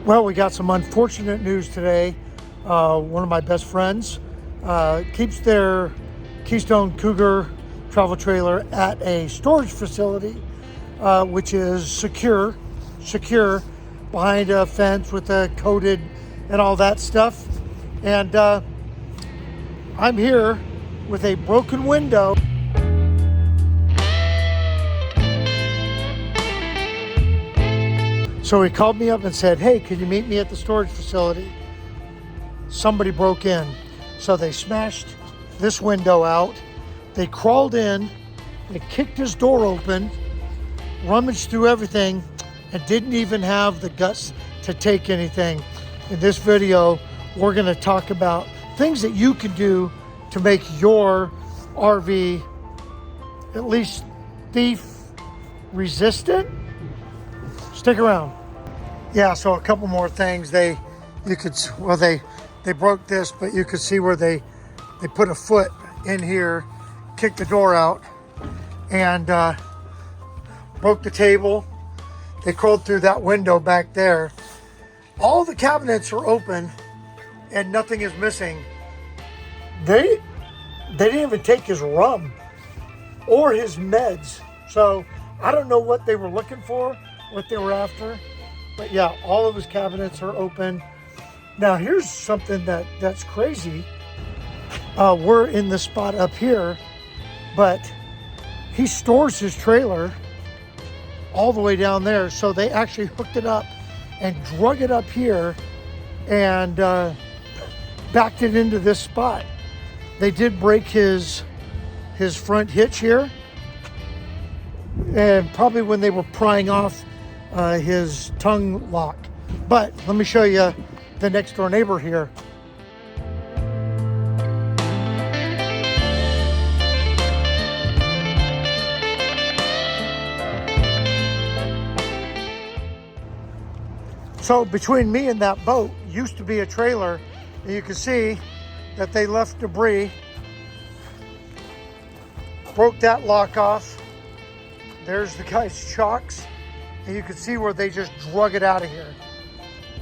Well, we got some unfortunate news today. One of my best friends keeps their Keystone Cougar Travel trailer at a storage facility, which is secure behind a fence with a coated and all that stuff. And I'm here with a broken window. So he called me up and said, "Hey, can you meet me at the storage facility? Somebody broke in." So they smashed this window out. They crawled in, they kicked his door open, rummaged through everything, and didn't even have the guts to take anything. In this video, we're gonna talk about things that you can do to make your RV at least thief resistant. Stick around. Yeah, so a couple more things. They broke this, but you could see where they put a foot in here, kicked the door out, and broke the table. They crawled through that window back there. All the cabinets are open and nothing is missing. They didn't even take his rum or his meds. So I don't know what they were looking for, what they were after. But yeah, all of his cabinets are open. Now here's something that's crazy. We're in the spot up here, but he stores his trailer all the way down there. So they actually hooked it up and drug it up here and backed it into this spot. They did break his front hitch here, and probably when they were prying off his tongue lock. But let me show you the next door neighbor here. So between me and that boat used to be a trailer, and you can see that they left debris, broke that lock off. There's the guy's chocks, and you can see where they just drug it out of here.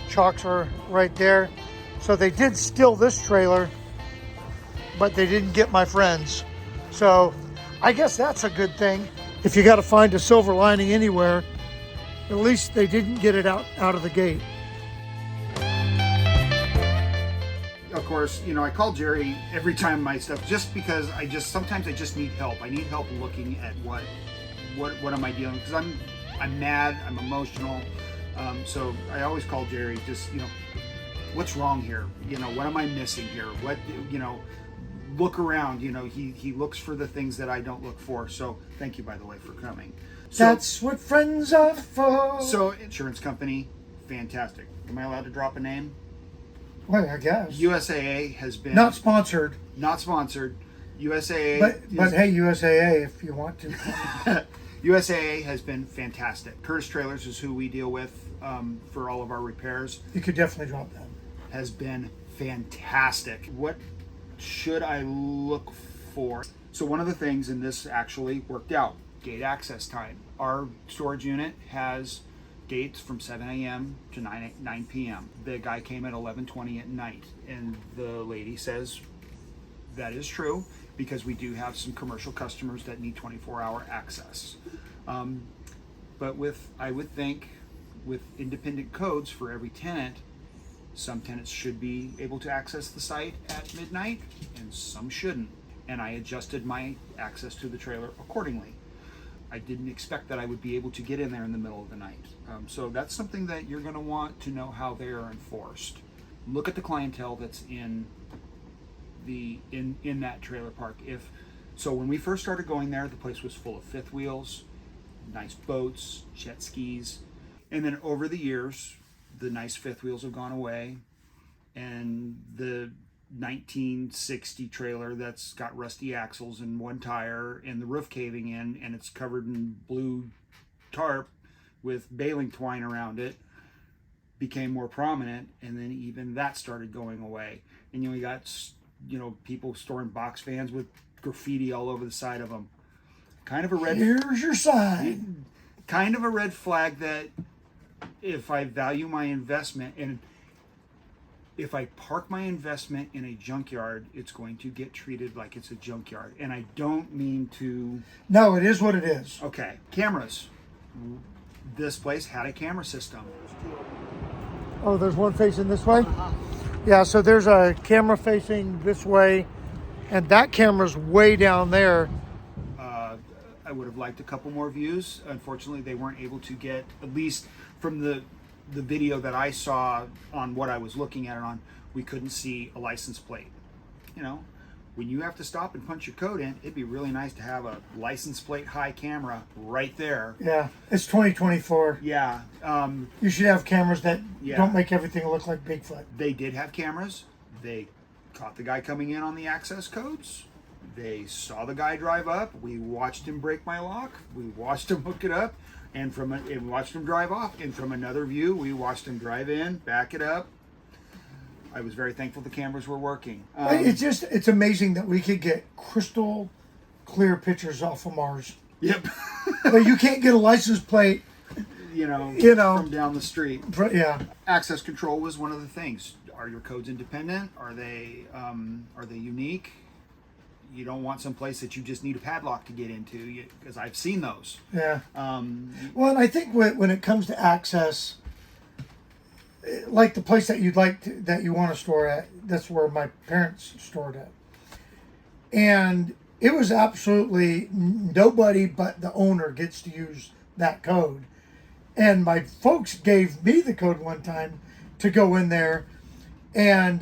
Chocks are right there. So they did steal this trailer, but they didn't get my friends. So I guess that's a good thing. If you got to find a silver lining anywhere, at least they didn't get it out of the gate. Of course, I call Jerry every time my stuff, just because sometimes I just need help. I need help looking at what am I dealing with, because I'm mad, I'm emotional. So I always call Jerry, just, what's wrong here? What am I missing here? What, look around, he looks for the things that I don't look for. So thank you, by the way, for coming. So, that's what friends are for. So insurance company, fantastic. Am I allowed to drop a name? Well, I guess. USAA has been... Not sponsored. Not sponsored. USAA... But hey, USAA, if you want to. USAA has been fantastic. Curtis Trailers is who we deal with for all of our repairs. You could definitely drop them. Has been fantastic. What should I look for? So one of the things, and this actually worked out, gate access time. Our storage unit has gates from 7 a.m. to 9 p.m. The guy came at 11:20 at night, and the lady says that is true, because we do have some commercial customers that need 24-hour access. But I would think with independent codes for every tenant, some tenants should be able to access the site at midnight and some shouldn't. And I adjusted my access to the trailer accordingly. I didn't expect that I would be able to get in there in the middle of the night. So that's something that you're going to want to know how they are enforced. Look at the clientele that's in that trailer park. So when we first started going there, the place was full of fifth wheels, nice boats, jet skis, and then over the years, the nice fifth wheels have gone away, and the 1960 trailer that's got rusty axles and one tire and the roof caving in, and it's covered in blue tarp with baling twine around it, became more prominent, and then even that started going away. And you got people storing box fans with graffiti all over the side of them. Kind of a red... Here's your sign. Kind of a red flag that if I value my investment, and if I park my investment in a junkyard, it's going to get treated like it's a junkyard. And I don't mean to. No, it is what it is. Okay, cameras. This place had a camera system. Oh, there's one facing this way? Yeah, so there's a camera facing this way, and that camera's way down there. I would have liked a couple more views. Unfortunately, they weren't able to get, at least from the video that I saw on what I was looking at it on, we couldn't see a license plate. You know, when you have to stop and punch your code in, it'd be really nice to have a license plate high camera right there. Yeah, it's 2024. Yeah. You should have cameras that Yeah. don't make everything look like Bigfoot. They did have cameras. They caught the guy coming in on the access codes. They saw the guy drive up. We watched him break my lock. We watched him hook it up, and watched him drive off. And from another view, we watched him drive in, back it up. I was very thankful the cameras were working. It's amazing that we could get crystal clear pictures off of Mars. Yep. But you can't get a license plate. You know, from down the street. Yeah. Access control was one of the things. Are your codes independent? Are they unique? You don't want some place that you just need a padlock to get into, because I've seen those. Yeah. Well, and I think when it comes to access, like the place that that you want to store at, that's where my parents stored at. And it was absolutely nobody but the owner gets to use that code. And my folks gave me the code one time to go in there and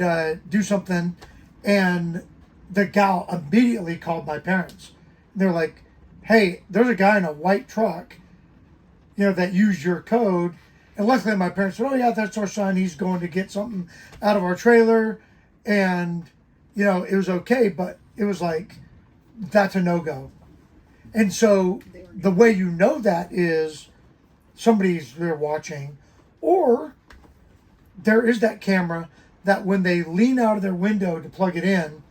do something, and the gal immediately called my parents. They're like, hey, there's a guy in a white truck, that used your code. And luckily my parents said, oh yeah, that's our son. He's going to get something out of our trailer. And, it was okay. But it was like, that's a no-go. And so the way you know that is somebody's there watching, or there is that camera that when they lean out of their window to plug it in,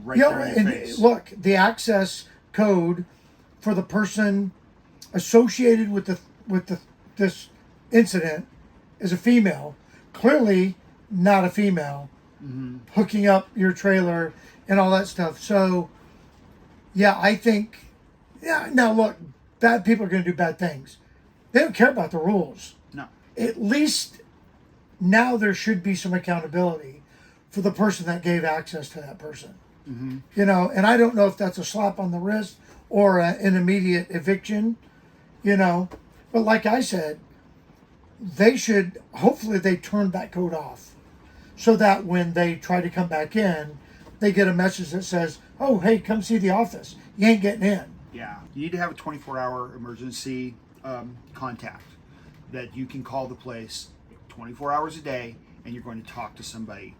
right there in your face. Look, the access code for the person associated with this incident is a female, clearly not a female, hooking up your trailer and all that stuff. So, yeah, I think, now look, bad people are going to do bad things. They don't care about the rules. No. At least now there should be some accountability for the person that gave access to that person. Mm-hmm. And I don't know if that's a slap on the wrist or an immediate eviction, but like I said, hopefully they turn that code off so that when they try to come back in, they get a message that says, oh, hey, come see the office. You ain't getting in. Yeah. You need to have a 24-hour emergency contact that you can call the place 24 hours a day, and you're going to talk to somebody.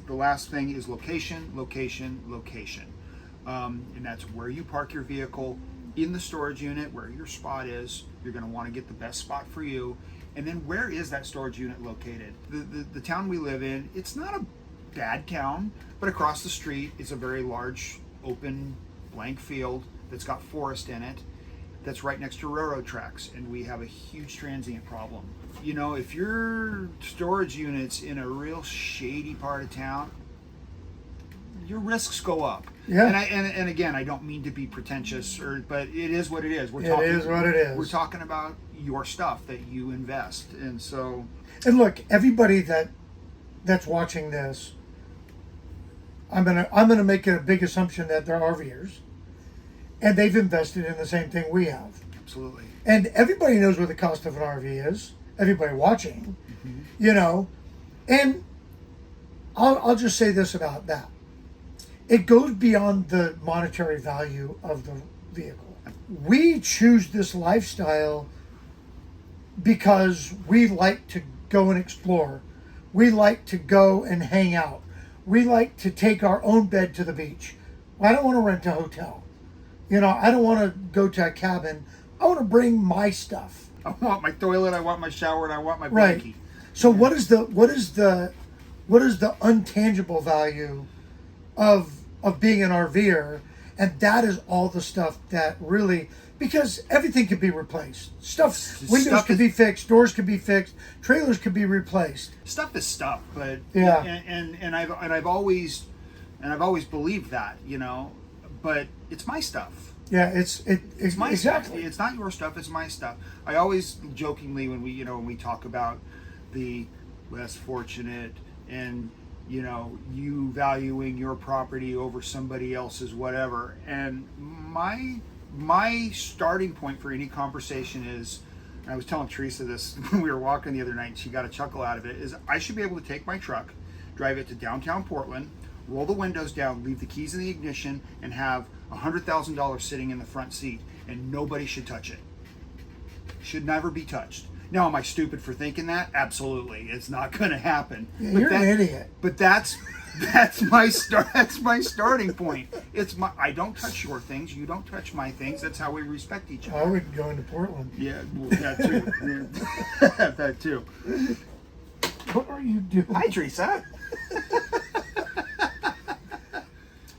The last thing is location, location, location. And that's where you park your vehicle in the storage unit, where your spot is. You're going to want to get the best spot for you. And then where is that storage unit located? The town we live in, it's not a bad town, but across the street is a very large, open, blank field that's got forest in it, that's right next to railroad tracks, and we have a huge transient problem. If your storage unit's in a real shady part of town, your risks go up. Yeah. And again, I don't mean to be pretentious, but it is what it is. It is what it is. We're talking about your stuff that you invest, and so. And look, everybody that's watching this, I'm gonna make a big assumption that they're RVers, and they've invested in the same thing we have. Absolutely. And everybody knows what the cost of an RV is. Everybody watching, and I'll just say this about that. It goes beyond the monetary value of the vehicle. We choose this lifestyle because we like to go and explore. We like to go and hang out. We like to take our own bed to the beach. I don't want to rent a hotel. I don't want to go to a cabin. I want to bring my stuff. I want my toilet, I want my shower, and I want my blankie. Right. So what is the untangible value of being an RVer? And that is all the stuff that really Because everything could be replaced. Windows Stuff could is- be fixed, doors could be fixed, trailers could be replaced. Stuff is stuff, but Yeah. and I've always believed that, you know, but it's my stuff. Yeah, it's My exactly. stuff. It's not your stuff. It's my stuff. I always jokingly when we talk about the less fortunate and you valuing your property over somebody else's whatever, and my starting point for any conversation is, and I was telling Teresa this when we were walking the other night, and she got a chuckle out of it, is I should be able to take my truck, drive it to downtown Portland, roll the windows down, leave the keys in the ignition, and have $100,000 sitting in the front seat, and nobody should touch it. Should never be touched. Now, am I stupid for thinking that? Absolutely, it's not going to happen. Yeah, But you're an idiot. But that's my start. That's my starting point. I don't touch your things. You don't touch my things. That's how we respect each other. I would go into Portland. Yeah, well, that too. Yeah. That too. What are you doing? Hi, Teresa.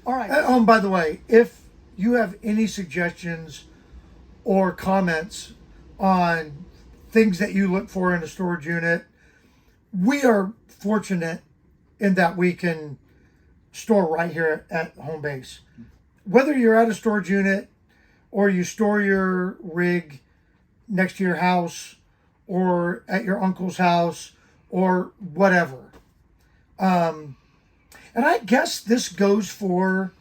All right. By the way, if you have any suggestions or comments on things that you look for in a storage unit, we are fortunate in that we can store right here at home base. Whether you're at a storage unit or you store your rig next to your house or at your uncle's house or whatever. And I guess this goes for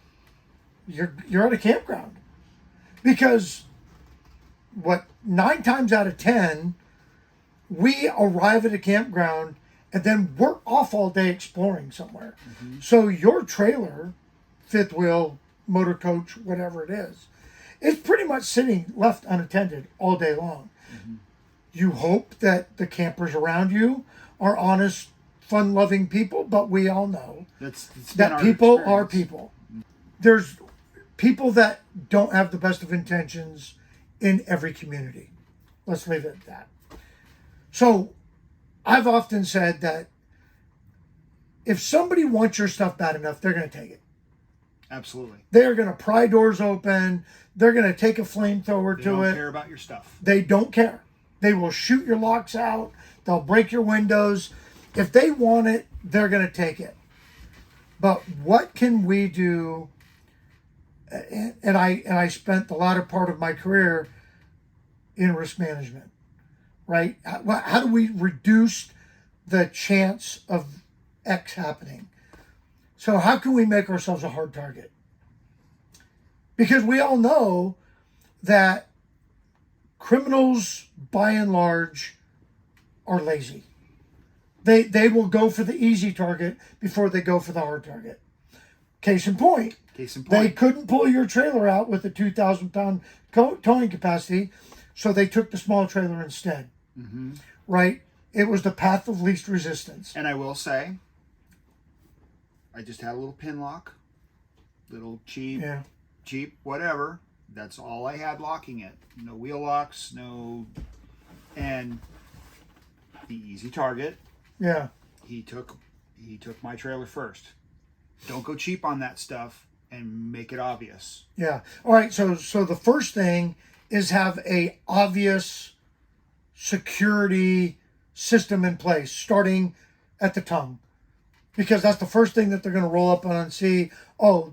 you're at a campground, because 9 times out of 10, we arrive at a campground and then we're off all day exploring somewhere. Mm-hmm. So your trailer, fifth wheel, motor coach, whatever it is pretty much sitting left unattended all day long. Mm-hmm. You hope that the campers around you are honest, fun-loving people, but we all know that people are people. There's people that don't have the best of intentions in every community. Let's leave it at that. So I've often said that if somebody wants your stuff bad enough, they're going to take it. Absolutely. They're going to pry doors open. They're going to take a flamethrower to it. They don't care about your stuff. They don't care. They will shoot your locks out. They'll break your windows. If they want it, they're going to take it. But what can we do? And I spent the latter part of my career in risk management, right? How do we reduce the chance of X happening? So how can we make ourselves a hard target? Because we all know that criminals, by and large, are lazy. They will go for the easy target before they go for the hard target. Case in point. They couldn't pull your trailer out with a 2,000-pound towing capacity, so they took the small trailer instead. Mm-hmm. Right? It was the path of least resistance. And I will say, I just had a little pin lock, little cheap, whatever. That's all I had locking it. No wheel locks, and the easy target. Yeah. He took my trailer first. Don't go cheap on that stuff and make it obvious. Yeah. All right. So the first thing is have a obvious security system in place, starting at the tongue, because that's the first thing that they're going to roll up on and see. Oh,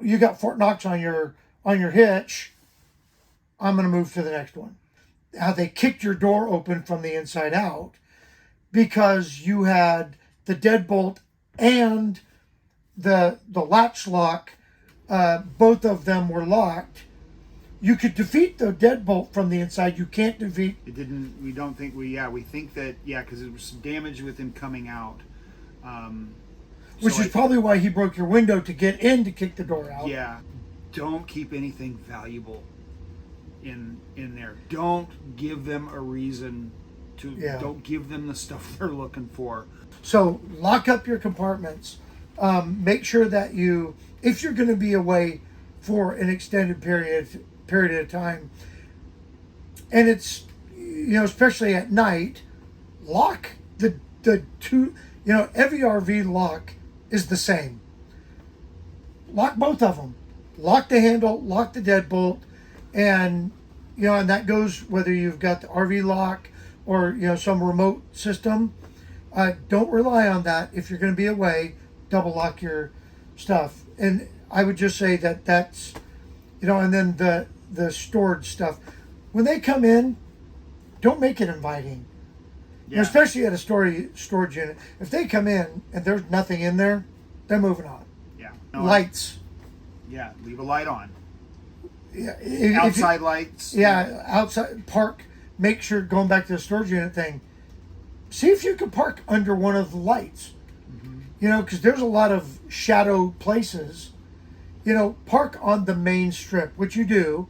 you got Fort Knox on your hitch. I'm going to move to the next one. How they kicked your door open from the inside out because you had the deadbolt and the latch lock, both of them were locked. You could defeat the deadbolt from the inside. You can't defeat. It didn't. We don't think we think that because there was some damage with him coming out. Which is probably why he broke your window to get in to kick the door out. Yeah. Don't keep anything valuable in there. Don't give them a reason to. Yeah. Don't give them the stuff they're looking for. So lock up your compartments. Make sure that if you're going to be away for an extended period of time, and it's especially at night, lock the two. Every RV lock is the same. Lock both of them. Lock the handle. Lock the deadbolt. And, and that goes whether you've got the RV lock or, some remote system. Don't rely on that. If you're going to be away, double lock your stuff. And I would just say that's, and then the storage stuff. When they come in, don't make it inviting. Yeah. Especially at a storage unit. If they come in and there's nothing in there, they're moving on. Yeah. Lights. Yeah, leave a light on. Yeah. Outside lights. Yeah, outside park. Make sure, going back to the storage unit thing, see if you can park under one of the lights. Because there's a lot of shadow places. Park on the main strip, which you do.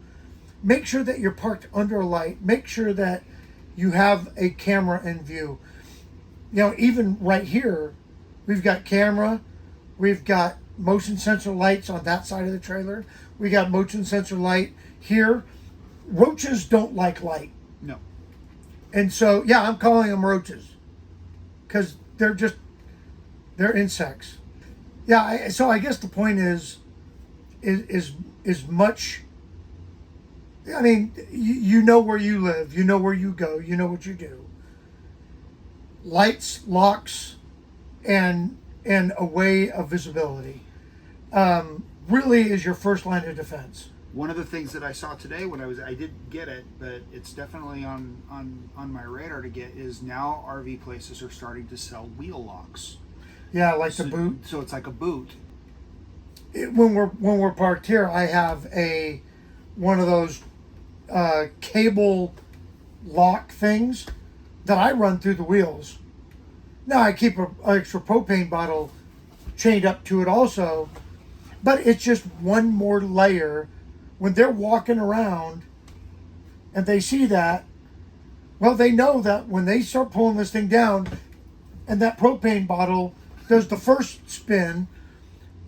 Make sure that you're parked under a light. Make sure that you have a camera in view. Even right here, we've got camera. We've got motion sensor lights on that side of the trailer. We got motion sensor light here. Roaches don't like light. No. And so, yeah, I'm calling them roaches because they're insects. Yeah. So I guess the point is much. I mean, you know where you live, you know where you go, you know what you do. Lights, locks, and a way of visibility really is your first line of defense. One of the things that I saw today when I did get it, but it's definitely on my radar to get, is now RV places are starting to sell wheel locks. Yeah, like the boot. So it's like a boot. When we're parked here, I have one of those cable lock things that I run through the wheels. Now I keep an extra propane bottle chained up to it also, but it's just one more layer. When they're walking around and they see that, well, they know that when they start pulling this thing down and that propane bottle does the first spin,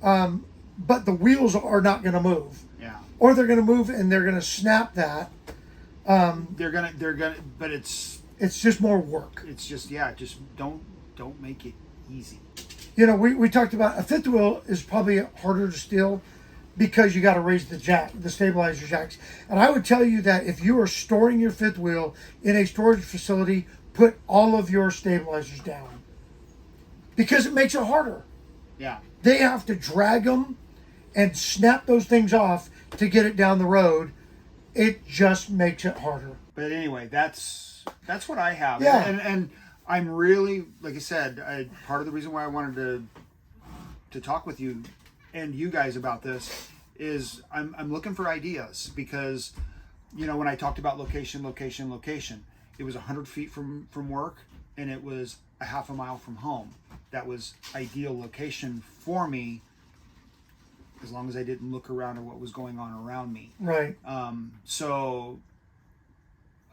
but the wheels are not going to move. Yeah. Or they're going to move and they're going to snap that. They're gonna, but it's just more work. It's just, just don't make it easy. We talked about a fifth wheel is probably harder to steal because you got to raise the stabilizer jacks. And I would tell you that if you are storing your fifth wheel in a storage facility, put all of your stabilizers down because it makes it harder. Yeah. They have to drag them and snap those things off to get it down the road. It just makes it harder. But anyway, that's what I have. Yeah. And I'm really, like I said, part of the reason why I wanted to talk with you and you guys about this is I'm looking for ideas because, when I talked about location, it was 100 feet from work and it was a half a mile from home. That was ideal location for me as long as I didn't look around at what was going on around me. Right. So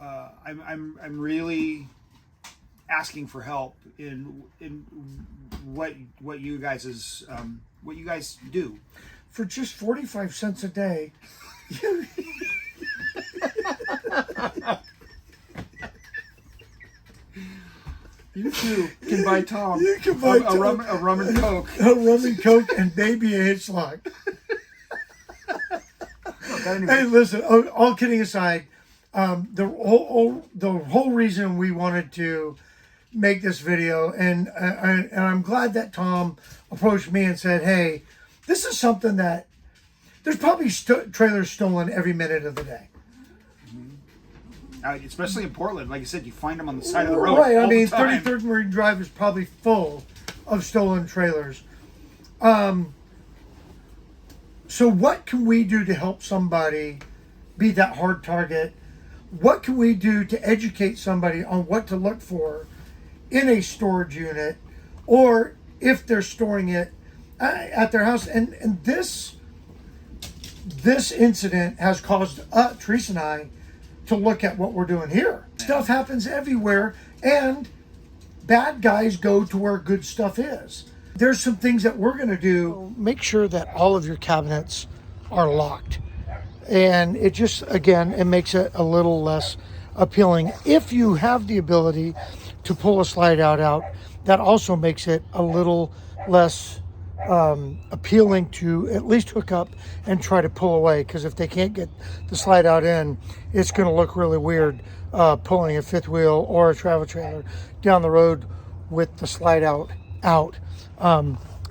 I'm really asking for help in what you guys do. For just 45 cents a day. You too can buy Tom. You can buy a rum and coke. A rum and coke and maybe a hitch lock. Hey, listen. All kidding aside, the whole reason we wanted to make this video, and I'm glad that Tom approached me and said, "Hey, this is something that there's probably trailers stolen every minute of the day." Especially in Portland, like I said, you find them on the side of the road. Right. All I mean, the time. 33rd Marine Drive is probably full of stolen trailers. So what can we do to help somebody be that hard target? What can we do to educate somebody on what to look for in a storage unit, or if they're storing it at their house? And this incident has caused Teresa and I to look at what we're doing here. Stuff happens everywhere, and bad guys go to where good stuff is. There's some things that we're going to do. Make sure that all of your cabinets are locked. And it just, again, it makes it a little less appealing. If you have the ability to pull a slide out, that also makes it a little less appealing to at least hook up and try to pull away, because if they can't get the slide out in, it's going to look really weird pulling a fifth wheel or a travel trailer down the road with the slide out.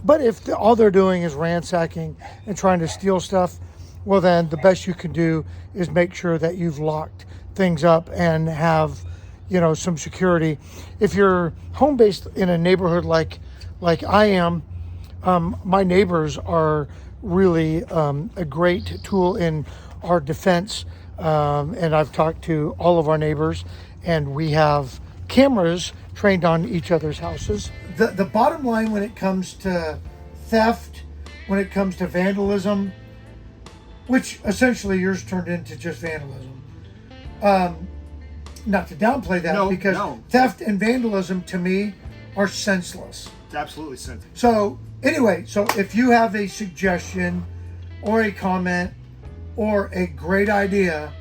But if all they're doing is ransacking and trying to steal stuff, well, then the best you can do is make sure that you've locked things up and have, you know, some security. If you're home based in a neighborhood like I am, my neighbors are really a great tool in our defense. And I've talked to all of our neighbors, and we have cameras trained on each other's houses. The bottom line when it comes to theft, when it comes to vandalism, which essentially yours turned into just vandalism. Not to downplay that, because theft and vandalism to me are senseless. It's absolutely senseless. So anyway, so if you have a suggestion or a comment or a great idea,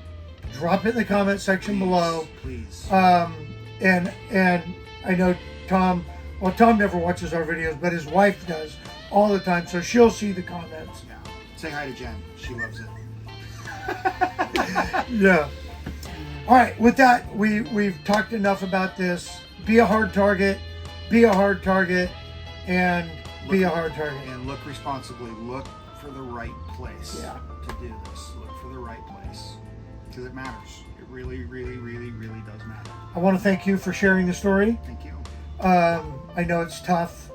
drop it in the comment section below. Please. And I know Tom never watches our videos, but his wife does all the time, so she'll see the comments. Yeah. Say hi to Jen. She loves it. Yeah. All right, with that, we've talked enough about this. Be a hard target, be a hard target, and be a hard target. And look responsibly. Look for the right place Yeah. to do this. Look for the right place, because it matters. It really, really, really, really does matter. I want to thank you for sharing the story. Thank you. I know it's tough,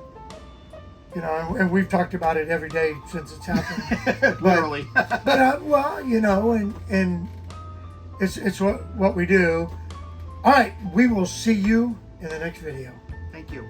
you know, and we've talked about it every day since it's happened. Literally. But well, you know, and it's what we do. All right, we will see you in the next video. Thank you.